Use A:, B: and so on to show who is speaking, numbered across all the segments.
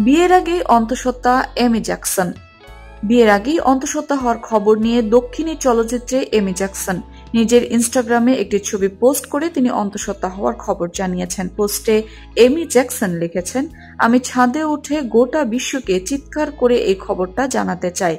A: বিয়ের আগেই অন্তঃসত্ত্বা এমি জ্যাকসন। বিয়ের আগেই অন্তঃসত্ত্বা হওয়ার খবর নিয়ে দক্ষিণী চলচ্চিত্রে এমি জ্যাকসন নিজের ইনস্টাগ্রামে একটি ছবি পোস্ট করে তিনি অন্তঃসত্ত্বা হওয়ার খবর জানিয়েছেন। পোস্টে এমি জ্যাকসন লিখেছেন, আমি ছাদে উঠে গোটা বিশ্বকে চিৎকার করে এই খবরটা জানাতে চাই।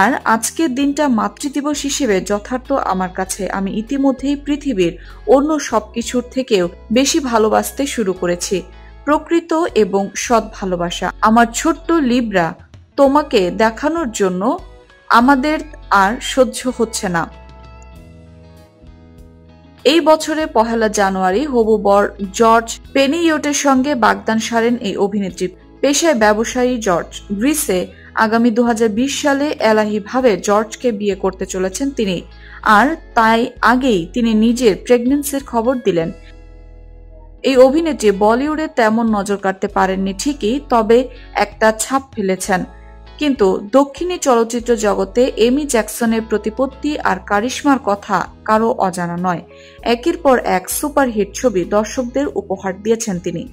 A: আর আজকের দিনটা মাতৃদিবস হিসেবে যথার্থ আমার কাছে। আমি ইতিমধ্যেই পৃথিবীর অন্য সবকিছুর থেকেও বেশি ভালোবাসতে শুরু করেছি। প্রকৃত এবং সৎ ভালোবাসা। আমার ছোট্ট লিব্রা, তোমাকে দেখানোর জন্য আমাদের আর সহ্য হচ্ছে না। এই বছরে 1 জানুয়ারি হবু বর জর্জ পেনিইয়টের সঙ্গে বাগদান সারেন এই অভিনেত্রী। পেশায় ব্যবসায়ী জর্জ। গ্রিসে আগামী 2020 সালে এলাহিভাবে জর্জকে বিয়ে করতে চলেছেন তিনি। আর তাই আগেই তিনি নিজের প্রেগন্যান্সির খবর দিলেন। এই অভিনেত্রী বলিউডে তেমন নজর কাটতে পারেননি ঠিকই, তবে একটা ছাপ ফেলেছেন। কিন্তু দক্ষিণী চলচ্চিত্র জগতে এমি জ্যাকসনের প্রতিপত্তি আর কারিশমার কথা কারো অজানা নয়। একের পর এক সুপারহিট ছবি দর্শকদের উপহার দিয়েছেন তিনি।